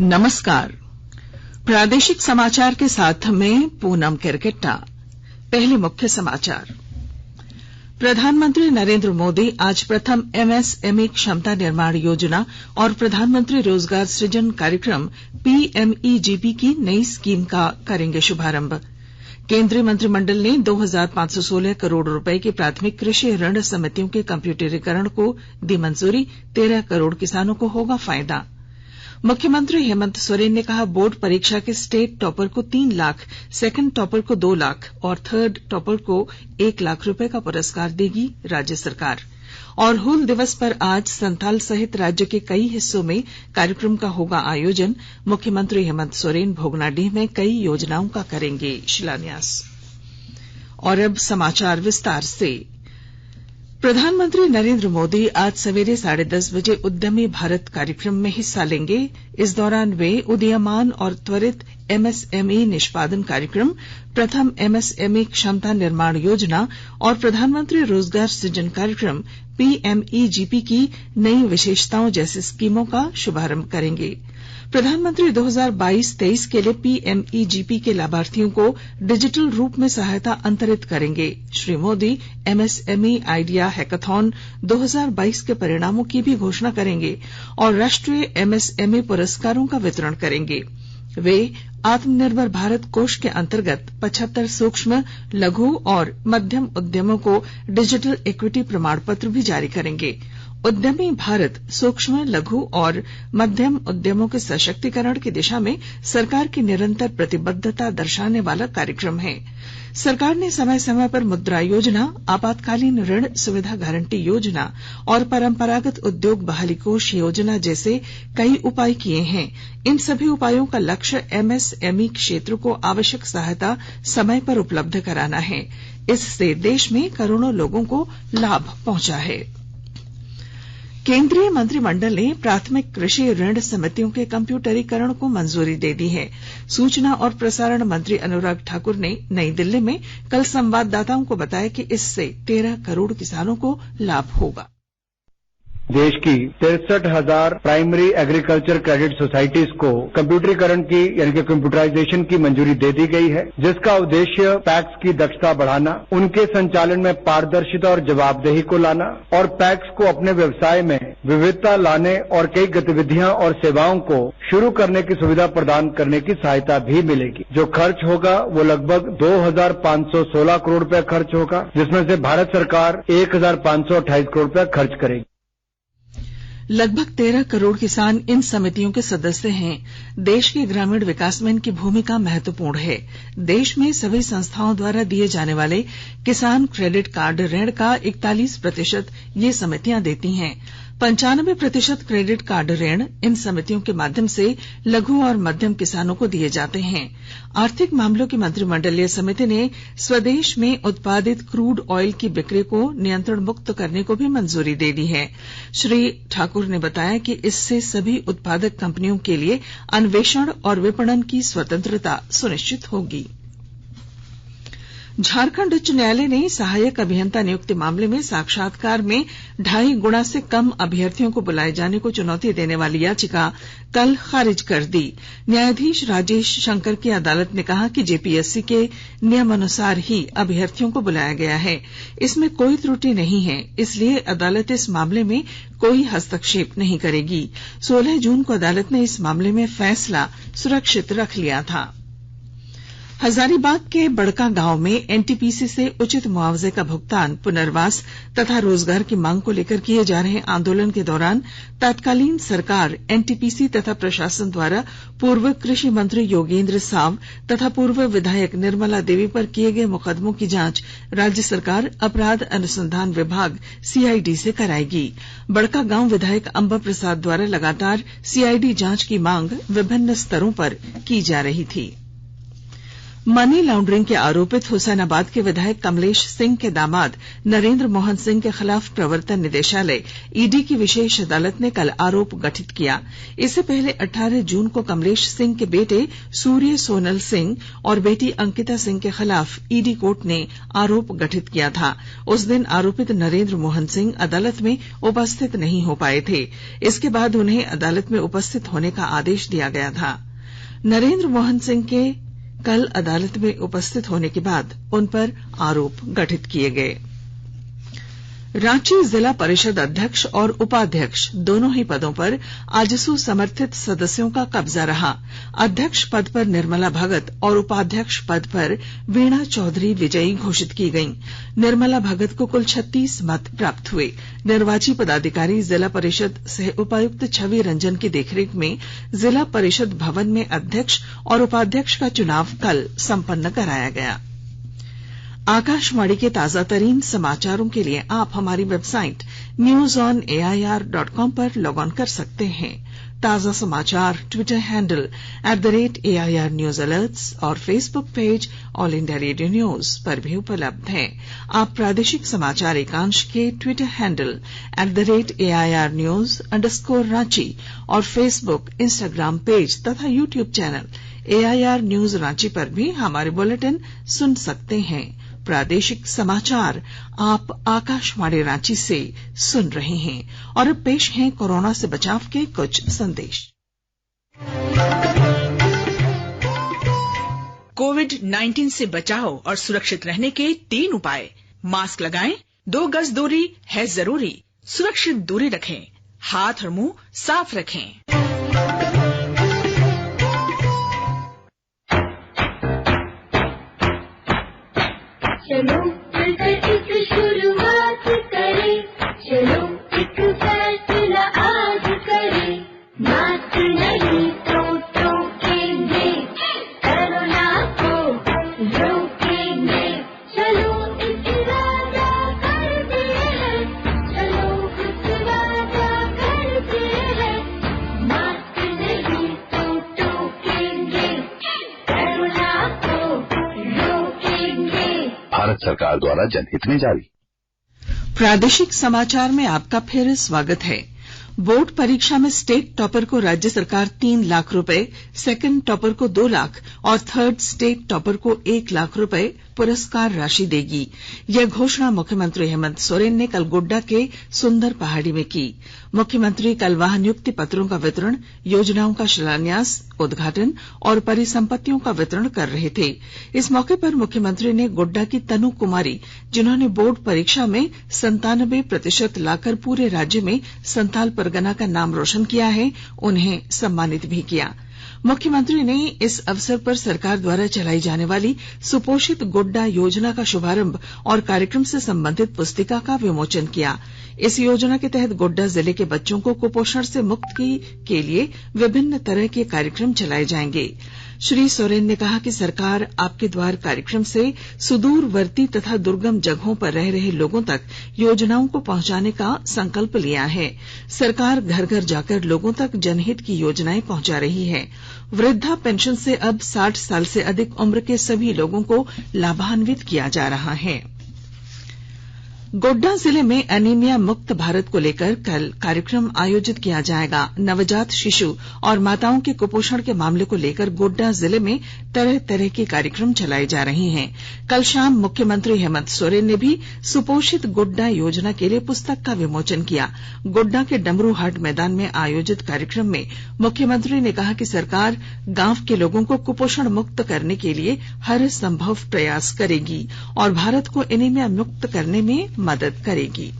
नमस्कार। प्रादेशिक समाचार के साथ में पूनम केरकेट्टा। पहले मुख्य समाचार। प्रधानमंत्री नरेंद्र मोदी आज प्रथम एमएसएमई क्षमता निर्माण योजना और प्रधानमंत्री रोजगार सृजन कार्यक्रम पीएमईजीपी की नई स्कीम का करेंगे शुभारंभ। केंद्रीय मंत्रिमंडल ने 2516 करोड़ रुपए की प्राथमिक कृषि ऋण समितियों के कंप्यूटरीकरण को दी मंजूरी। 13 करोड़ किसानों को होगा फायदा। मुख्यमंत्री हेमंत सोरेन ने कहा, बोर्ड परीक्षा के स्टेट टॉपर को 3 लाख, सेकंड टॉपर को 2 लाख और थर्ड टॉपर को 1 लाख रुपए का पुरस्कार देगी राज्य सरकार। और हूल दिवस पर आज संथाल सहित राज्य के कई हिस्सों में कार्यक्रम का होगा आयोजन। मुख्यमंत्री हेमंत सोरेन भोगनाडीह में कई योजनाओं का करेंगे शिलान्यास। और अब समाचार विस्तार से। प्रधानमंत्री नरेंद्र मोदी आज सवेरे 10:30 बजे उद्यमी भारत कार्यक्रम में हिस्सा लेंगे। इस दौरान वे उदीयमान और त्वरित एमएसएमई निष्पादन कार्यक्रम, प्रथम एमएसएमई क्षमता निर्माण योजना और प्रधानमंत्री रोजगार सृजन कार्यक्रम पीएमईजीपी की नई विशेषताओं जैसी स्कीमों का शुभारंभ करेंगे। प्रधानमंत्री 2022-23 के लिए पीएमईजीपी के लाभार्थियों को डिजिटल रूप में सहायता अंतरित करेंगे। Shri Modi MSME idea hackathon 2022 के परिणामों की भी घोषणा करेंगे और राष्ट्रीय एमएसएमई पुरस्कारों का वितरण करेंगे। वे आत्मनिर्भर भारत कोष के अंतर्गत 75 सूक्ष्म, लघु और मध्यम उद्यमों को डिजिटल इक्विटी प्रमाण पत्र भी जारी करेंगे। उद्यमी भारत सूक्ष्म, लघु और मध्यम उद्यमों के सशक्तीकरण की दिशा में सरकार की निरंतर प्रतिबद्धता दर्शाने वाला कार्यक्रम है। सरकार ने समय समय पर मुद्रा योजना, आपातकालीन ऋण सुविधा गारंटी योजना और परंपरागत उद्योग बहाली कोष योजना जैसे कई उपाय किए हैं। इन सभी उपायों का लक्ष्य एमएसएमई क्षेत्र को आवश्यक सहायता समय पर उपलब्ध कराना है। इससे देश में करोड़ों लोगों को लाभ पहुंचा है। केंद्रीय मंत्रिमंडल ने प्राथमिक कृषि ऋण समितियों के कंप्यूटरीकरण को मंजूरी दे दी है। सूचना और प्रसारण मंत्री अनुराग ठाकुर ने नई दिल्ली में कल संवाददाताओं को बताया कि इससे 13 करोड़ किसानों को लाभ होगा। देश की 63,000 प्राइमरी एग्रीकल्चर क्रेडिट सोसाइटीज को कंप्यूटरीकरण की यानी कि कंप्यूटराइजेशन की मंजूरी दे दी गई है, जिसका उद्देश्य पैक्स की दक्षता बढ़ाना, उनके संचालन में पारदर्शिता और जवाबदेही को लाना और पैक्स को अपने व्यवसाय में विविधता लाने और कई गतिविधियां और सेवाओं को शुरू करने की सुविधा प्रदान करने की सहायता भी मिलेगी। जो खर्च होगा वो लगभग 2,516 करोड़ रुपया खर्च होगा, जिसमें से भारत सरकार 1,528 करोड़ रुपया खर्च करेगी। लगभग 13 करोड़ किसान इन समितियों के सदस्य हैं। देश के ग्रामीण विकास में इनकी भूमिका महत्वपूर्ण है। देश में सभी संस्थाओं द्वारा दिए जाने वाले किसान क्रेडिट कार्ड ऋण का 41% ये समितियां देती हैं। 95% क्रेडिट कार्ड ऋण इन समितियों के माध्यम से लघु और मध्यम किसानों को दिए जाते हैं। आर्थिक मामलों की मंत्रिमंडलीय समिति ने स्वदेश में उत्पादित क्रूड ऑयल की बिक्री को नियंत्रण मुक्त करने को भी मंजूरी दे दी है। श्री ठाकुर ने बताया कि इससे सभी उत्पादक कंपनियों के लिए अन्वेषण और विपणन की स्वतंत्रता सुनिश्चित होगी। झारखंड उच्च न्यायालय ने सहायक अभियंता नियुक्ति मामले में साक्षात्कार में 2.5 गुना से कम अभ्यर्थियों को बुलाए जाने को चुनौती देने वाली याचिका कल खारिज कर दी। न्यायाधीश राजेश शंकर की अदालत ने कहा कि जेपीएससी के नियमानुसार ही अभ्यर्थियों को बुलाया गया है, इसमें कोई त्रुटि नहीं है, इसलिए अदालत इस मामले में कोई हस्तक्षेप नहीं करेगी। 16 जून को अदालत ने इस मामले में फैसला सुरक्षित रख लिया था। हजारीबाग के बड़का गांव में एनटीपीसी से उचित मुआवजे का भुगतान, पुनर्वास तथा रोजगार की मांग को लेकर किए जा रहे आंदोलन के दौरान तत्कालीन सरकार, एनटीपीसी तथा प्रशासन द्वारा पूर्व कृषि मंत्री योगेंद्र साव तथा पूर्व विधायक निर्मला देवी पर किए गए मुकदमों की जांच राज्य सरकार अपराध अनुसंधान विभाग सीआईडी से कराएगी। बड़का गांव विधायक अंबा प्रसाद द्वारा लगातार सीआईडी जांच की मांग विभिन्न स्तरों पर की जा रही थी। मनी लॉन्ड्रिंग के आरोपित हुसैनाबाद के विधायक कमलेश सिंह के दामाद नरेंद्र मोहन सिंह के खिलाफ प्रवर्तन निदेशालय ईडी की विशेष अदालत ने कल आरोप गठित किया। इससे पहले 18 जून को कमलेश सिंह के बेटे सूर्य सोनल सिंह और बेटी अंकिता सिंह के खिलाफ ईडी कोर्ट ने आरोप गठित किया था। उस दिन आरोपित नरेंद्र मोहन सिंह अदालत में उपस्थित नहीं हो पाए थे। इसके बाद उन्हें अदालत में उपस्थित होने का आदेश दिया गया था। नरेंद्र मोहन सिंह के कल अदालत में उपस्थित होने के बाद उन पर आरोप गठित किए गए। रांची जिला परिषद अध्यक्ष और उपाध्यक्ष दोनों ही पदों पर आजसू समर्थित सदस्यों का कब्जा रहा। अध्यक्ष पद पर निर्मला भगत और उपाध्यक्ष पद पर वीणा चौधरी विजयी घोषित की गयीं। निर्मला भगत को कुल 36 मत प्राप्त हुए। निर्वाची पदाधिकारी जिला परिषद सह उपायुक्त छवि रंजन की देखरेख में जिला परिषद भवन में अध्यक्ष और उपाध्यक्ष का चुनाव कल संपन्न कराया गया। आकाशवाणी के ताजा तरीन समाचारों के लिए आप हमारी वेबसाइट newsonair.com पर लॉग ऑन कर सकते हैं। ताजा समाचार Twitter handle @AIR News Alerts और Facebook page all India radio news पर भी उपलब्ध है। आप प्रादेशिक समाचार एकांश के ट्विटर हैंडल @AIR News_Ranchi और फेसबुक इंस्टाग्राम पेज तथा YouTube channel AIR News Ranchi पर भी हमारे बुलेटिन सुन सकते हैं। प्रादेशिक समाचार आप आकाशवाणी रांची से सुन रहे हैं। और अब पेश हैं कोरोना से बचाव के कुछ संदेश। कोविड-19 से बचाव और सुरक्षित रहने के 3 उपाय। मास्क लगाएं, 2 गज दूरी है जरूरी, सुरक्षित दूरी रखें, हाथ और मुंह साफ रखें। चलो मिलकर एक शुरुआत करें, चलो एक फैसला आज करें, मास्क नहीं तो टोकेंगे, कोरोना को रोकेंगे, चलो एक वादा करते हैं, चलो कुछ वादा करते हैं, मास्क नहीं तो टोकेंगे, कोरोना को रोकेंगे। भारत सरकार द्वारा जनहित में जारी। प्रादेशिक समाचार में आपका फिर स्वागत है। बोर्ड परीक्षा में स्टेट टॉपर को राज्य सरकार 3 लाख रुपए, सेकंड टॉपर को 2 लाख और थर्ड स्टेट टॉपर को 1 लाख रुपए पुरस्कार राशि देगी। यह घोषणा मुख्यमंत्री हेमंत सोरेन ने कल गोड्डा के सुंदर पहाड़ी में की। मुख्यमंत्री कल वहां नियुक्ति पत्रों का वितरण, योजनाओं का शिलान्यास, उद्घाटन और परिसंपत्तियों का वितरण कर रहे थे। इस मौके पर मुख्यमंत्री ने गोड्डा की तनु कुमारी, जिन्होंने बोर्ड परीक्षा में 97% लाकर पूरे राज्य में संथाल परगना का नाम रोशन किया है, उन्हें सम्मानित भी किया। मुख्यमंत्री ने इस अवसर पर सरकार द्वारा चलाई जाने वाली सुपोषित गोड्डा योजना का शुभारंभ और कार्यक्रम से संबंधित पुस्तिका का विमोचन किया। इस योजना के तहत गोड्डा जिले के बच्चों को कुपोषण से मुक्ति के लिए विभिन्न तरह के कार्यक्रम चलाए जाएंगे। श्री सोरेन ने कहा कि सरकार आपके द्वार कार्यक्रम से सुदूरवर्ती तथा दुर्गम जगहों पर रह रहे लोगों तक योजनाओं को पहुंचाने का संकल्प लिया है। सरकार घर घर जाकर लोगों तक जनहित की योजनाएं पहुंचा रही है। वृद्धा पेंशन से अब 60 साल से अधिक उम्र के सभी लोगों को लाभान्वित किया जा रहा है। गोड्डा जिले में एनीमिया मुक्त भारत को लेकर कल कार्यक्रम आयोजित किया जाएगा। नवजात शिशु और माताओं के कुपोषण के मामले को लेकर गोड्डा जिले में तरह तरह के कार्यक्रम चलाए जा रहे हैं। कल शाम मुख्यमंत्री हेमंत सोरेन ने भी सुपोषित गोड्डा योजना के लिए पुस्तक का विमोचन किया। गोड्डा के डमरू हाट मैदान में आयोजित कार्यक्रम में मुख्यमंत्री ने कहा कि सरकार गांव के लोगों को कुपोषण मुक्त करने के लिए हर संभव प्रयास करेगी और भारत को एनीमिया मुक्त करने में मदद करेगी।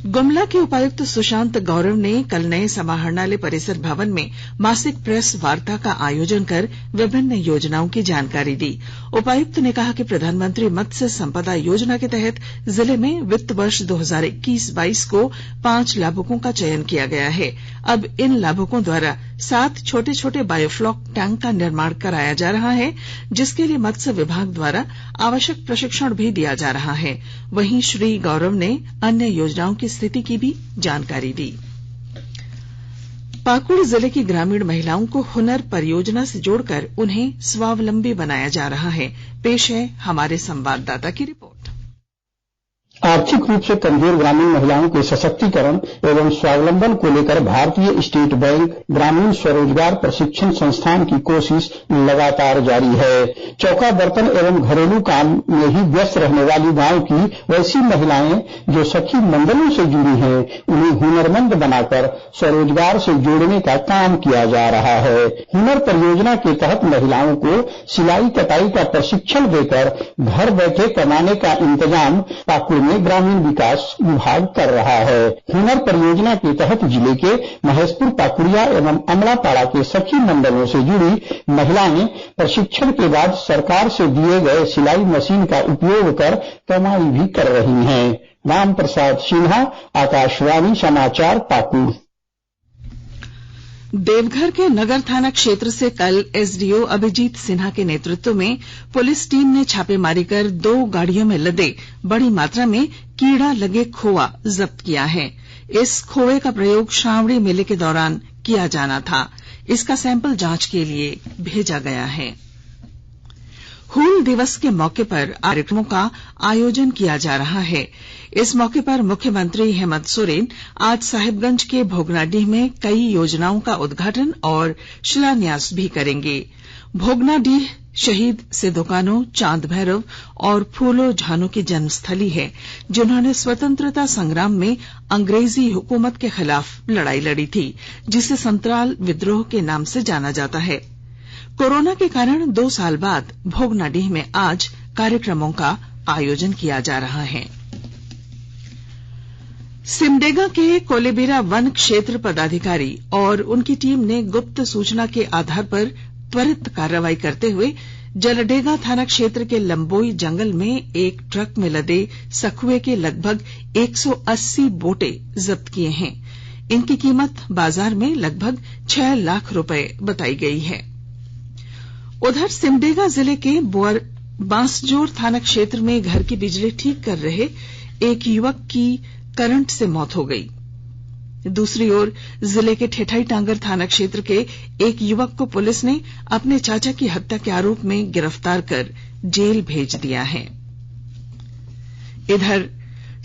गुमला के उपायुक्त सुशांत गौरव ने कल नए समाहरणालय परिसर भवन में मासिक प्रेस वार्ता का आयोजन कर विभिन्न योजनाओं की जानकारी दी। उपायुक्त ने कहा कि प्रधानमंत्री मत्स्य संपदा योजना के तहत जिले में वित्त वर्ष 2021-22 को 5 लाभुकों का चयन किया गया है। अब इन लाभुकों द्वारा 7 छोटे छोटे बायोफ्लॉक टैंक का निर्माण कराया जा रहा है, जिसके लिए मत्स्य विभाग द्वारा आवश्यक प्रशिक्षण भी दिया जा रहा है। वहीं श्री गौरव ने अन्य योजनाओं की स्थिति की भी जानकारी दी। पाकुड़ जिले की ग्रामीण महिलाओं को हुनर परियोजना से जोड़कर उन्हें स्वावलंबी बनाया जा रहा है। पेश है हमारे संवाददाता की रिपोर्ट। आर्थिक रूप से कमजोर ग्रामीण महिलाओं के सशक्तिकरण एवं स्वावलंबन को लेकर भारतीय स्टेट बैंक ग्रामीण स्वरोजगार प्रशिक्षण संस्थान की कोशिश लगातार जारी है। चौका बर्तन एवं घरेलू काम में ही व्यस्त रहने वाली गांव की वैसी महिलाएं जो सखी मंडलों से जुड़ी हैं, उन्हें हुनरमंद बनाकर स्वरोजगार से जोड़ने का काम किया जा रहा है। हुनर परियोजना के तहत महिलाओं को सिलाई कटाई का प्रशिक्षण देकर घर बैठे कमाने का इंतजाम पाकुड़ में ग्रामीण विकास विभाग कर रहा है। हुनर परियोजना के तहत जिले के महेशपुर, पाकुड़िया एवं अमड़ापाड़ा के सखी मंडलों से जुड़ी महिलाएं प्रशिक्षण के बाद सरकार से दिए गए सिलाई मशीन का उपयोग कर कमाई भी कर रही हैं। राम प्रसाद सिन्हा, आकाशवाणी समाचार, पाकुड़। देवघर के नगर थाना क्षेत्र से कल एसडीओ अभिजीत सिन्हा के नेतृत्व में पुलिस टीम ने छापेमारी कर 2 गाड़ियों में लदे बड़ी मात्रा में कीड़ा लगे खोआ जब्त किया है। इस खोए का प्रयोग श्रावणी मेले के दौरान किया जाना था। इसका सैंपल जांच के लिए भेजा गया है। हूल दिवस के मौके पर कार्यक्रमों का आयोजन किया जा रहा है। इस मौके पर मुख्यमंत्री हेमंत सोरेन आज साहिबगंज के भोगनाडीह में कई योजनाओं का उद्घाटन और शिलान्यास भी करेंगे। भोगनाडीह शहीद सिद्धो कान्हू, चांद भैरव और फूलो झानो की जन्मस्थली है, जिन्होंने स्वतंत्रता संग्राम में अंग्रेजी हुकूमत के खिलाफ लड़ाई लड़ी थी, जिसे संतराल विद्रोह के नाम से जाना जाता है। कोरोना के कारण 2 साल बाद भोगनाडीह में आज कार्यक्रमों का आयोजन किया जा रहा है। सिमडेगा के कोलेबिरा वन क्षेत्र पदाधिकारी और उनकी टीम ने गुप्त सूचना के आधार पर त्वरित कार्रवाई करते हुए जलडेगा थाना क्षेत्र के लंबोई जंगल में एक ट्रक में लदे सखुए के लगभग 180 बोटे जब्त किए हैं। इनकी कीमत बाजार में लगभग 6 लाख रुपए बताई गई है। उधर सिमडेगा जिले के बांसजोर थाना क्षेत्र में घर की बिजली ठीक कर रहे एक युवक की करंट से मौत हो गई। दूसरी ओर जिले के ठेठाई टांगर थाना क्षेत्र के एक युवक को पुलिस ने अपने चाचा की हत्या के आरोप में गिरफ्तार कर जेल भेज दिया है। इधर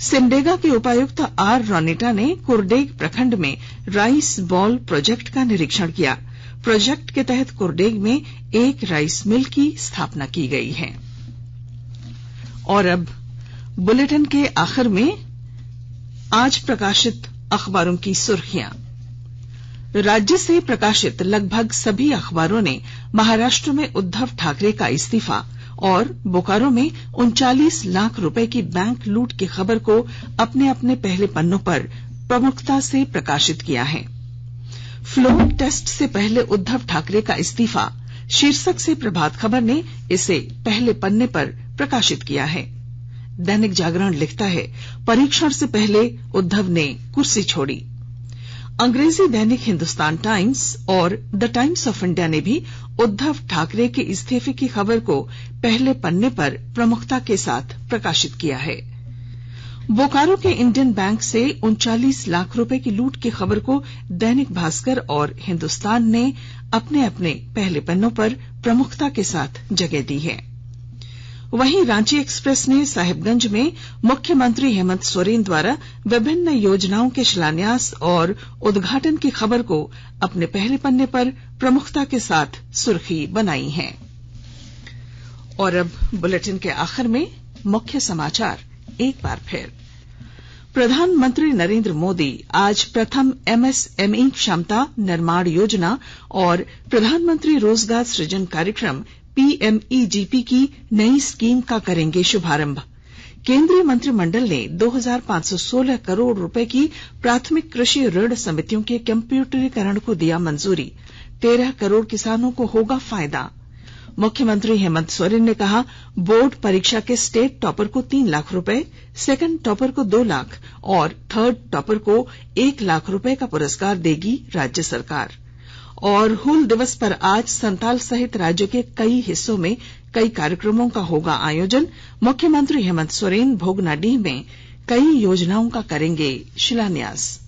सिमडेगा के उपायुक्त आर रोनिटा ने कुरडेग प्रखंड में राइस बॉल प्रोजेक्ट का निरीक्षण किया। प्रोजेक्ट के तहत कुरडेग में एक राइस मिल की स्थापना की गई है। और अब बुलेटिन के आखिर में आज प्रकाशित अखबारों की सुर्खियां। राज्य से प्रकाशित लगभग सभी अखबारों ने महाराष्ट्र में उद्धव ठाकरे का इस्तीफा और बोकारो में 39 लाख रुपए की बैंक लूट की खबर को अपने अपने पहले पन्नों पर प्रमुखता से प्रकाशित किया है। फ्लोर टेस्ट से पहले उद्धव ठाकरे का इस्तीफा शीर्षक से प्रभात खबर ने इसे पहले पन्ने पर प्रकाशित किया है। दैनिक जागरण लिखता है, परीक्षण से पहले उद्धव ने कुर्सी छोड़ी। अंग्रेजी दैनिक हिंदुस्तान टाइम्स और द टाइम्स ऑफ इंडिया ने भी उद्धव ठाकरे के इस्तीफे की खबर को पहले पन्ने पर प्रमुखता के साथ प्रकाशित किया है। बोकारो के इंडियन बैंक से 39 लाख रुपए की लूट की खबर को दैनिक भास्कर और हिंदुस्तान ने अपने अपने पहले पन्नों पर प्रमुखता के साथ जगह दी है। वहीं रांची एक्सप्रेस ने साहिबगंज में मुख्यमंत्री हेमंत सोरेन द्वारा विभिन्न योजनाओं के शिलान्यास और उद्घाटन की खबर को अपने पहले पन्ने पर प्रमुखता के साथ सुर्खी बनाई है। और अब बुलेटिन के आखिर में मुख्य समाचार एक बार फिर। प्रधानमंत्री नरेंद्र मोदी आज प्रथम एमएसएमई क्षमता निर्माण योजना और प्रधानमंत्री रोजगार सृजन कार्यक्रम पीएमईजीपी की नई स्कीम का करेंगे शुभारंभ। केंद्रीय मंत्रिमंडल ने 2516 करोड़ रुपए की प्राथमिक कृषि ऋण समितियों के कंप्यूटरीकरण को दिया मंजूरी। 13 करोड़ किसानों को होगा फायदा। मुख्यमंत्री हेमंत सोरेन ने कहा, बोर्ड परीक्षा के स्टेट टॉपर को 3 लाख रुपए, सेकंड टॉपर को 2 लाख और थर्ड टॉपर को 1 लाख रुपए का पुरस्कार देगी राज्य सरकार। और हूल दिवस पर आज संताल सहित राज्य के कई हिस्सों में कई कार्यक्रमों का होगा आयोजन। मुख्यमंत्री हेमंत सोरेन भोगनाडीह में कई योजनाओं का करेंगे शिलान्यास।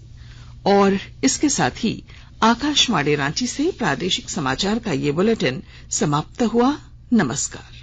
और इसके साथ ही आकाशवाणी रांची से प्रादेशिक समाचार का ये बुलेटिन समाप्त हुआ। नमस्कार।